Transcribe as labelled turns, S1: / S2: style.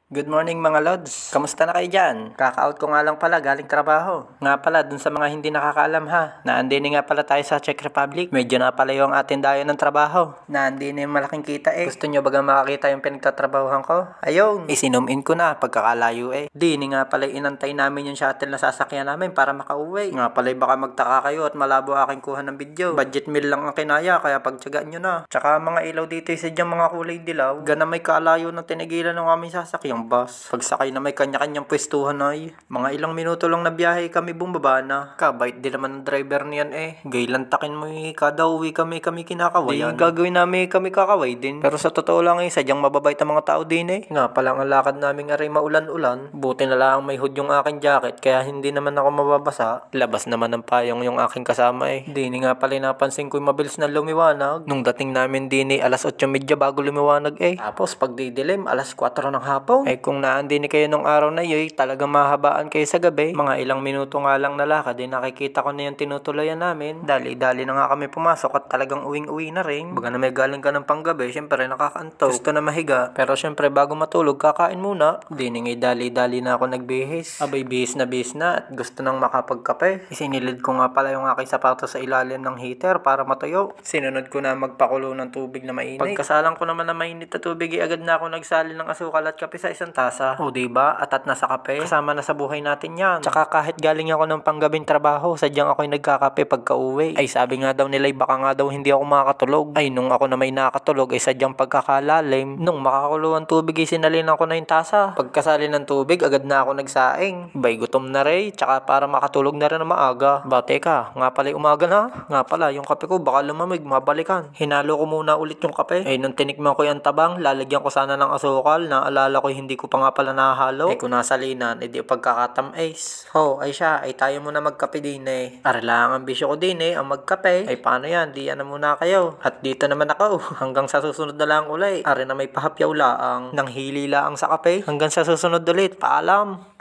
S1: Good morning mga lods. Kamusta na kayo dyan? Kaka-out ko nga lang pala galing trabaho. Nga pala dun sa mga hindi nakakaalam ha. Naandini nga pala tayo sa Czech Republic. Medyo na pala yung ating dayo ng trabaho. Naandini yung malaking kita eh. Gusto nyo bagang makakita yung pinagtatrabahuhan ko? Ayun. Isinom in ko na pagkakalayo eh. Dini nga pala inantay namin yung shuttle na sasakyan namin para makauwi. Nga pala baka magtaka kayo at malabo aking kuha ng video. Budget meal lang ang kinaya kaya pagtsagaan nyo na. Tsaka mga ilaw dito isa dyan mga kulay dilaw. Gana may kalayo ng tinigilan ng aming sasakyan bus. Pagsakay na may kanya-kanyang pwestuhan ay mga ilang minuto lang na biyahe kami bumaba na. Kabait din naman ng driver niyan eh. Gaylantakin mo eh. Kada uwi kami kinakawayan. Di gagawin namin kami kakaway din. Pero sa totoo lang eh, sadyang mababait ang mga tao din eh. Nga pala ang lakad namin aray maulan-ulan. Buti na lang may hood yung aking jacket kaya hindi naman ako mababasa. Labas naman ng payong yung aking kasama eh. Dini nga pala napansin ko yung mabilis na lumiwanag. Nung dating namin dini alas 8:30 bago lumiwanag eh. Tapos pag didilim alas 4 ng hapon. Eh kung naandini kayo nung araw na yun, talagang mahabaan kayo sa gabi. Mga ilang minuto nga lang nalakad, nakikita ko na yung tinutulayan namin. Dali-dali na nga kami pumasok at talagang uwing-uwi na rin. Baga na may galing ka ng panggabi, syempre nakakaantok. Gusto na mahiga. Pero syempre bago matulog, kakain muna. Dini nga dali-dali na ako nagbihis. Abay bihis na at gusto nang makapagkape. Isinilid ko nga pala yung aking sapatos sa ilalim ng heater para matuyo. Sinunod ko na magpakulo ng tubig na mainit. Pagkasalang ko naman na mainit na tubig, agad na ako nagsali ng asukal at kape sa isang tasa. O diba? Atat na sa kape. Kasama na sa buhay natin yan. Tsaka kahit galing ako ng panggabing trabaho, sadyang ako'y nagkakape pagka uwi. Ay sabi nga daw nila, baka nga daw hindi ako makakatulog. Ay nung ako na may nakatulog, ay sadyang pagkakalalim. Nung makakuluan tubig, ay sinalin ako na yung tasa. Pagkasali ng tubig, agad na ako nagsaing. Bay gutom na rin. Tsaka para makatulog na rin na maaga. Ba teka, nga pala umaga na. Nga pala, yung kape ko baka lumamig, mabalikan. Hinalo ko muna ulit yung kape. Ay nung tinikman ko yung tabang, lalagyan ko sana ng asukal. Naalala ko hindi ko pa nga pala nahalo. Eh kung nasa linan, edi pagkakatamis. Ay siya, ay tayo muna magkape din eh. Are lang ang bisyo ko din eh, ang magkape. Ay paano yan, di yan na muna kayo. At dito naman ako, hanggang sa susunod na lang ulit. Are na may pahapyaw laang, nang hili laang sa kape. Hanggang sa susunod ulit, paalam.